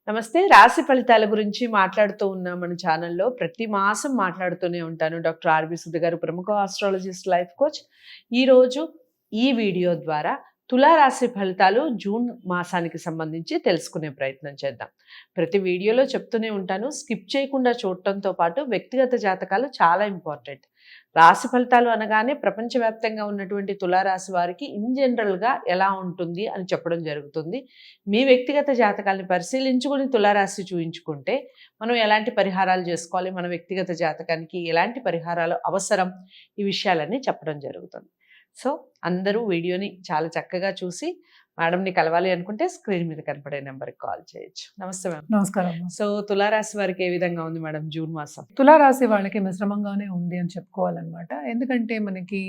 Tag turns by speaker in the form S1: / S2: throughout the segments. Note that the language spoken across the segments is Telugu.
S1: నమస్తే. రాశి ఫలితాల గురించి మాట్లాడుతూ ఉన్న మన ఛానల్‌లో ప్రతి మాసం మాట్లాడుతూనే ఉంటాను. డాక్టర్ ఆర్‌బి సుధ గారు, ప్రముఖ ఆస్ట్రాలజిస్ట్, లైఫ్ కోచ్. ఈరోజు ఈ వీడియో ద్వారా తులా రాశి ఫలితాలు జూన్ మాసానికి సంబంధించి తెలుసుకునే ప్రయత్నం చేద్దాం. ప్రతి వీడియోలో చెప్తూనే ఉంటాను, స్కిప్ చేయకుండా చూడటంతో పాటు వ్యక్తిగత జాతకాలు చాలా ఇంపార్టెంట్. రాశి ఫలితాలు అనగానే ప్రపంచవ్యాప్తంగా ఉన్నటువంటి తులారాశి వారికి ఇన్ జనరల్గా ఎలా ఉంటుంది అని చెప్పడం జరుగుతుంది. మీ వ్యక్తిగత జాతకాలను పరిశీలించుకొని తులారాశి చూయించుకుంటే మనం ఎలాంటి పరిహారాలు చేసుకోవాలి, మన వ్యక్తిగత జాతకానికి ఎలాంటి పరిహారాలు అవసరం, ఈ విషయాలన్నీ చెప్పడం జరుగుతుంది. సో అందరూ వీడియోని చాలా చక్కగా చూసి మేడంని కలవాలి అనుకుంటే స్క్రీన్ మీద కనపడే నెంబర్కి కాల్ చేయొచ్చు. నమస్తే మేడం.
S2: నమస్కారం.
S1: సో తులారాశి వారికి ఏ విధంగా ఉంది మేడం జూన్ మాసం?
S2: తులారాశి వాళ్ళకి మిశ్రమంగానే ఉంది అని చెప్పుకోవాలన్నమాట. ఎందుకంటే మనకి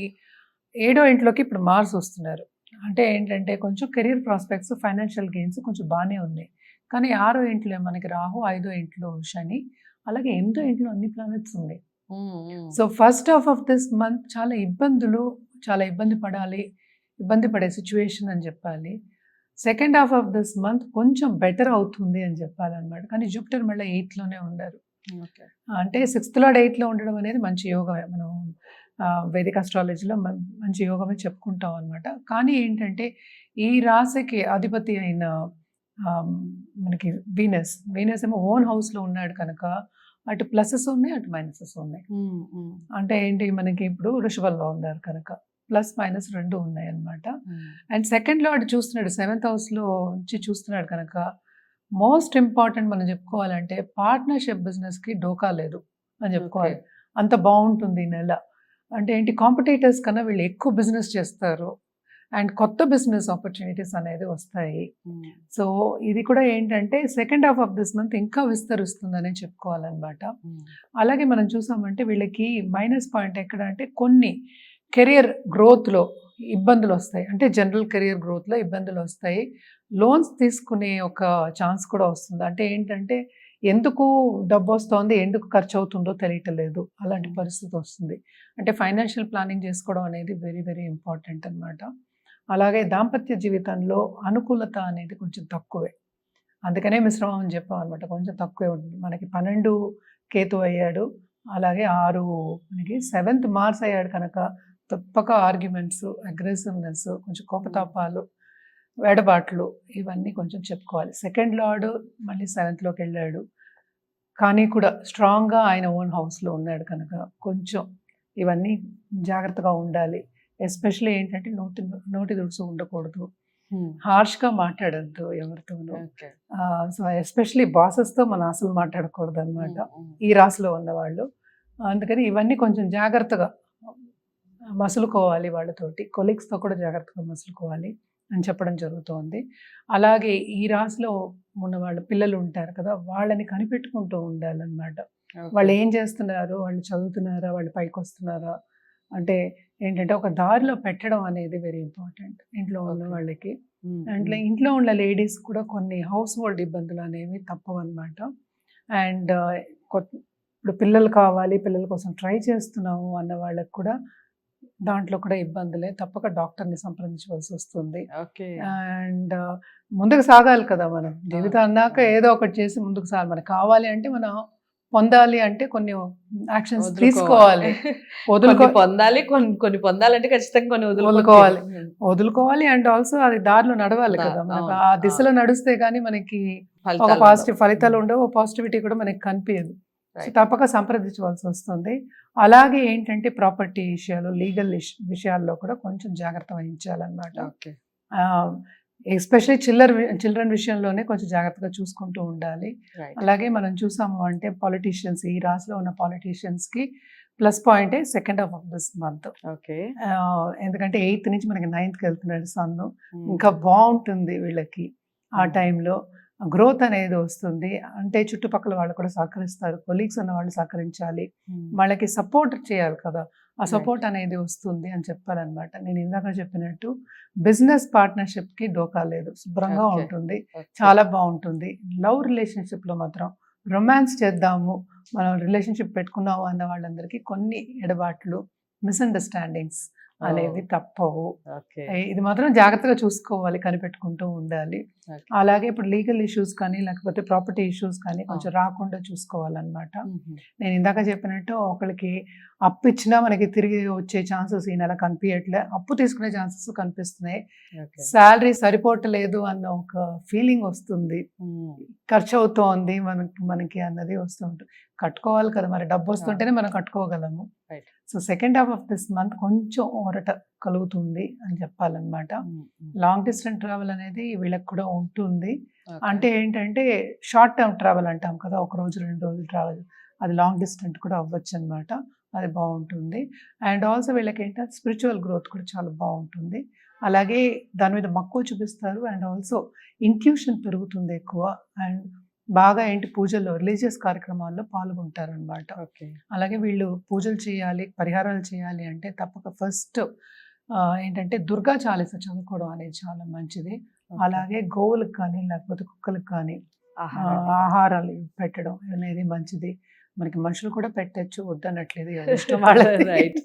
S2: 7వ ఇంట్లోకి ఇప్పుడు మార్స్ వస్తున్నారు. అంటే ఏంటంటే కొంచెం కెరీర్ ప్రాస్పెక్ట్స్, ఫైనాన్షియల్ గెయిన్స్ కొంచెం బాగానే ఉన్నాయి. కానీ 6వ ఇంట్లో మనకి రాహు, 5వ ఇంట్లో శని, అలాగే 8వ ఇంట్లో అన్ని ప్లానెట్స్ ఉన్నాయి. So first half of this month చాలా ఇబ్బంది పడే సిచ్యువేషన్ అని చెప్పాలి. Second half of this month కొంచెం బెటర్ అవుతుంది అని చెప్పాలన్నమాట. కానీ జూపిటర్ మళ్ళీ 8లోనే ఉన్నారు. అంటే 6th లార్డ్ 8లో ఉండడం అనేది మంచి యోగమే. మనం వేదిక ఆస్ట్రాలజీలో మంచి యోగమే చెప్పుకుంటాం అనమాట. కానీ ఏంటంటే ఈ రాశికి అధిపతి అయిన మనకి వీనస్ ఏమో ఓన్ హౌస్లో ఉన్నాడు కనుక అటు ప్లసెస్ ఉన్నాయి, అటు మైనసెస్ ఉన్నాయి. అంటే ఏంటి, మనకి ఇప్పుడు వృషభంలో ఉన్నారు కనుక ప్లస్ మైనస్ రెండు ఉన్నాయి అనమాట. అండ్ సెకండ్ లార్డ్ చూస్తున్నాడు, 7th హౌస్లో నుంచి చూస్తున్నాడు కనుక మోస్ట్ ఇంపార్టెంట్ మనం చెప్పుకోవాలంటే పార్ట్నర్షిప్ బిజినెస్కి డోకా లేదు అని చెప్పుకోవాలి. అంత బాగుంటుంది ఈ నెల. అంటే ఏంటి, కాంపిటీటర్స్ కన్నా వీళ్ళు ఎక్కువ బిజినెస్ చేస్తారు అండ్ కొత్త బిజినెస్ ఆపర్చునిటీస్ అనేది వస్తాయి. సో ఇది కూడా ఏంటంటే second half of this month ఇంకా విస్తరిస్తుందని చెప్పుకోవాలన్నమాట. అలాగే మనం చూసామంటే వీళ్ళకి మైనస్ పాయింట్ ఎక్కడ అంటే కొన్ని కెరియర్ గ్రోత్లో ఇబ్బందులు వస్తాయి. అంటే జనరల్ కెరియర్ గ్రోత్లో ఇబ్బందులు వస్తాయి. లోన్స్ తీసుకునే ఒక ఛాన్స్ కూడా వస్తుంది. అంటే ఏంటంటే ఎందుకు డబ్బు వస్తుంది, ఎందుకు ఖర్చు అవుతుందో తెలియట్లేదు, అలాంటి పరిస్థితి వస్తుంది. అంటే ఫైనాన్షియల్ ప్లానింగ్ చేసుకోవడం అనేది వెరీ వెరీ ఇంపార్టెంట్ అనమాట. అలాగే దాంపత్య జీవితంలో అనుకూలత అనేది కొంచెం తక్కువే, అందుకనే మిశ్రమం అని చెప్పాం అనమాట. కొంచెం తక్కువే ఉంటుంది. మనకి 12 కేతు అయ్యాడు, అలాగే 6 మనకి 7th మార్స్ అయ్యాడు కనుక తప్పక ఆర్గ్యుమెంట్స్, అగ్రెసివ్నెస్, కొంచెం కోపతాపాలు, వేడబాట్లు ఇవన్నీ కొంచెం చెప్పుకోవాలి. సెకండ్ లార్డ్ మళ్ళీ 7thలోకి వెళ్ళాడు, కానీ కూడా స్ట్రాంగ్గా ఆయన ఓన్ హౌస్లో ఉన్నాడు కనుక కొంచెం ఇవన్నీ జాగ్రత్తగా ఉండాలి. ఎస్పెషల్లీ ఏంటంటే నోటి దుడుసు ఉండకూడదు, హార్ష్గా మాట్లాడద్దు ఎవరితోనూ. సో ఎస్పెషల్లీ బాసెస్తో మనం అసలు మాట్లాడకూడదు అనమాట ఈ రాశిలో ఉన్నవాళ్ళు. అందుకని ఇవన్నీ కొంచెం జాగ్రత్తగా మసులుకోవాలి, వాళ్ళతోటి కొలీగ్స్తో కూడా జాగ్రత్తగా మసులుకోవాలి అని చెప్పడం జరుగుతోంది. అలాగే ఈ రాశిలో ఉన్న వాళ్ళ పిల్లలు ఉంటారు కదా, వాళ్ళని కనిపెట్టుకుంటూ ఉండాలన్నమాట. వాళ్ళు ఏం చేస్తున్నారు, వాళ్ళు చదువుతున్నారా, వాళ్ళు పైకి వస్తున్నారా, అంటే ఏంటంటే ఒక దారిలో పెట్టడం అనేది వెరీ ఇంపార్టెంట్ ఇంట్లో ఉన్న వాళ్ళకి. అంటే ఇంట్లో ఉన్న లేడీస్ కూడా కొన్ని హౌస్ హోల్డ్ ఇబ్బందులు అనేవి తప్పవన్నమాట. అండ్ ఇప్పుడు పిల్లలు కావాలి, పిల్లల కోసం ట్రై చేస్తున్నాము అన్న వాళ్ళకి కూడా దాంట్లో కూడా ఇబ్బందులే, తప్పక డాక్టర్ని సంప్రదించవలసి వస్తుంది. అండ్ ముందుకు సాగాలి కదా మనం, జీవితం అన్నాక ఏదో ఒకటి చేసి ముందుకు సాగాలి. మనకు కావాలి అంటే మనం పొందాలి అంటే కొన్ని యాక్షన్స్ తీసుకోవాలి,
S1: పొందాలి, కొన్ని పొందాలంటే ఖచ్చితంగా కొన్ని
S2: వదులుకోవాలి. అండ్ ఆల్సో అది దారిలో నడవాలి కదా, మనకు ఆ దిశలో నడిస్తే కానీ మనకి ఒక పాజిటివ్ ఫలితాలు ఉండవు, పాజిటివిటీ కూడా మనకి కనిపించదు. సో తప్పక సంప్రదించవలసి వస్తుంది. అలాగే ఏంటంటే ప్రాపర్టీ విషయాలు, లీగల్ విషయాల్లో కూడా కొంచెం జాగ్రత్త వహించాలన్నమాట. ఎస్పెషల్లీ చిల్డ్రన్ విషయంలోనే కొంచెం జాగ్రత్తగా చూసుకుంటూ ఉండాలి. అలాగే మనం చూసాము అంటే పాలిటీషియన్స్, ఈ రాశిలో ఉన్న పాలిటీషియన్స్కి ప్లస్ పాయింటే second half of this month. ఎందుకంటే 8th నుంచి మనకి 9thకి వెళ్తున్నాడు సన్, ఇంకా బాగుంటుంది వీళ్ళకి. ఆ టైంలో గ్రోత్ అనేది వస్తుంది. అంటే చుట్టుపక్కల వాళ్ళు కూడా సహకరిస్తారు, కొలీగ్స్ అన్న వాళ్ళు సహకరించాలి, వాళ్ళకి సపోర్ట్ చేయాలి కదా, ఆ సపోర్ట్ అనేది వస్తుంది అని చెప్పాలన్నమాట. నేను ఇందాక చెప్పినట్టు బిజినెస్ పార్ట్నర్షిప్కి డోకా లేదు, శుభ్రంగా ఉంటుంది, చాలా బాగుంటుంది. లవ్ రిలేషన్షిప్లో మాత్రం రొమాన్స్ చేద్దాము, మనం రిలేషన్షిప్ పెట్టుకున్నాము అన్న వాళ్ళందరికీ కొన్ని ఎడబాట్లు, మిస్అండర్స్టాండింగ్స్ అనేవి తప్పవు.
S1: ఓకే.
S2: ఇది మాత్రం జాగ్రత్తగా చూసుకోవాలి, కనిపెట్టుకుంటూ ఉండాలి.
S1: ఓకే.
S2: అలాగే ఇప్పుడు లీగల్ ఇష్యూస్ కానీ లేకపోతే ప్రాపర్టీ ఇష్యూస్ కానీ కొంచెం రాకుండా చూసుకోవాలన్నమాట. నేను ఇందాక చెప్పినట్టు ఒకరికి అప్పు ఇచ్చినా మనకి తిరిగి వచ్చే ఛాన్సెస్ ఈ నెల కనిపించట్లే, అప్పు తీసుకునే ఛాన్సెస్ కనిపిస్తున్నాయి.
S1: ఓకే.
S2: శాలరీ సరిపోవట్లేదు అన్న ఒక ఫీలింగ్ వస్తుంది, ఖర్చు అవుతోంది మనకి అన్నది వస్తుంటుంది. కట్టుకోవాలి కదా, మరి డబ్బు వస్తుంటేనే మనం కట్టుకోగలము.
S1: Right.
S2: So second half of this month కొంచెం ఊరట కలుగుతుంది అని చెప్పాలన్నమాట. లాంగ్ డిస్టెన్స్ ట్రావెల్ అనేది వీళ్ళకి కూడా ఉంటుంది. అంటే ఏంటంటే షార్ట్ టర్మ్ ట్రావెల్ అంటాం కదా, ఒక రోజు 2 రోజులు ట్రావెల్, అది లాంగ్ డిస్టెన్స్ కూడా అవ్వచ్చు అనమాట. అది బాగుంటుంది. అండ్ ఆల్సో వీళ్ళకి ఏంటంటే స్పిరిచువల్ గ్రోత్ కూడా చాలా బాగుంటుంది. అలాగే దాని మీద మక్కువ చూపిస్తారు. అండ్ ఆల్సో ఇంట్యూషన్ పెరుగుతుంది ఎక్కువ. అండ్ బాగా పూజల్లో రిలీజియస్ కార్యక్రమాల్లో పాల్గొంటారు అనమాట.
S1: ఓకే.
S2: అలాగే వీళ్ళు పూజలు చేయాలి, పరిహారాలు చేయాలి అంటే తప్పక ఫస్ట్ ఏంటంటే దుర్గా చాలీస చదువుకోవడం అనేది చాలా మంచిది. అలాగే గోవులకు కానీ లేకపోతే కుక్కలకు కానీ ఆహారాలు పెట్టడం అనేది మంచిది. మనకి మనుషులు కూడా పెట్టచ్చు, వద్దనట్లేదు, ఎవరి ఇష్టం వాళ్ళది.
S1: Right.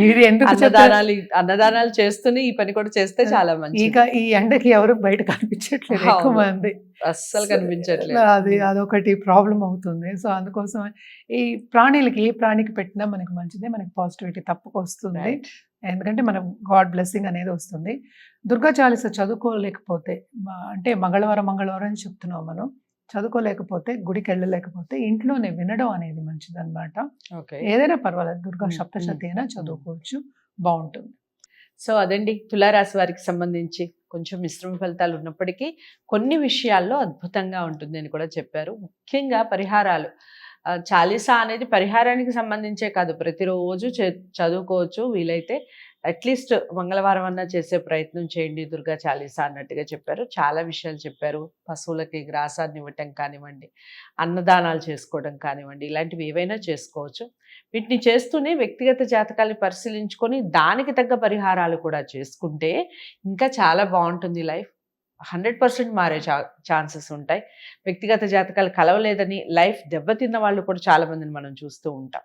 S2: ఇది ఎందుకు చెప్తారు?
S1: అన్నదానాలు చేస్తూనే ఈ పని కూడా చేస్తే చాలా మంచిది.
S2: ఇక ఈ ఎండకి ఎవరు బయట కనిపించట్లేదు ఎక్కువ
S1: అవును.
S2: మంది,
S1: అస్సలు కనిపించట్లేదు.
S2: అదొకటి ప్రాబ్లం అవుతుంది. సో అందుకోసం ఈ ప్రాణులకి ఏ ప్రాణికి పెట్టినా మనకి మంచిదే, మనకి పాజిటివిటీ తప్పక వస్తుంది.
S1: Right.
S2: ఎందుకంటే మనం గాడ్ బ్లెస్సింగ్ అనేది వస్తుంది. దుర్గా చాలీస చదువుకోలేకపోతే అంటే మంగళవారం అని చెప్తున్నాం మనం, చదువుకోలేకపోతే గుడికి వెళ్ళలేకపోతే ఇంట్లోనే వినడం అనేది మంచిది అనమాట.
S1: ఓకే.
S2: ఏదైనా పర్వాలేదు, దుర్గా సప్తశతి అయినా చదువుకోవచ్చు, బాగుంటుంది.
S1: సో అదండి తులారాశి వారికి సంబంధించి కొంచెం మిశ్రమ ఫలితాలు ఉన్నప్పటికీ కొన్ని విషయాల్లో అద్భుతంగా ఉంటుంది అని కూడా చెప్పారు. ముఖ్యంగా పరిహారాలు, చాలీసా అనేది పరిహారానికి సంబంధించే కాదు, ప్రతిరోజు చదువుకోవచ్చు. వీలైతే అట్లీస్ట్ మంగళవారం అన్నా చేసే ప్రయత్నం చేయండి దుర్గా చాలీసా అన్నట్టుగా చెప్పారు. చాలా విషయాలు చెప్పారు. పశువులకి గ్రాసాన్ని ఇవ్వటం కానివ్వండి, అన్నదానాలు చేసుకోవడం కానివ్వండి, ఇలాంటివి ఏవైనా చేసుకోవచ్చు. వీటిని చేస్తూనే వ్యక్తిగత జాతకాన్ని పరిశీలించుకొని దానికి తగ్గ పరిహారాలు కూడా చేసుకుంటే ఇంకా చాలా బాగుంటుంది లైఫ్. 100% మారే ఛాన్సెస్ ఉంటాయి. వ్యక్తిగత జాతకాలు కలవలేదని లైఫ్ దెబ్బతిన్న వాళ్ళు కూడా చాలా మందిని మనం చూస్తూ ఉంటాం.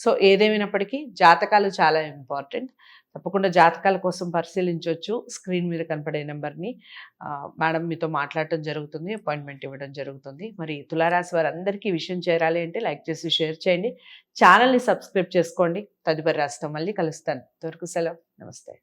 S1: సో ఏదేమైనప్పటికీ జాతకాలు చాలా ఇంపార్టెంట్. తప్పకుండా జాతకాల కోసం పరిశీలించవచ్చు. స్క్రీన్ మీద కనపడే నెంబర్ని మేడం మీతో మాట్లాడటం జరుగుతుంది, అపాయింట్మెంట్ ఇవ్వడం జరుగుతుంది. మరి తులారాశి వారందరికీ ఈ విషయం చేరాలి అంటే లైక్ చేసి షేర్ చేయండి, ఛానల్ని సబ్స్క్రైబ్ చేసుకోండి. తదుపరి రాశితో మళ్ళీ కలుస్తాను. అంతవరకు సెలవు, నమస్తే.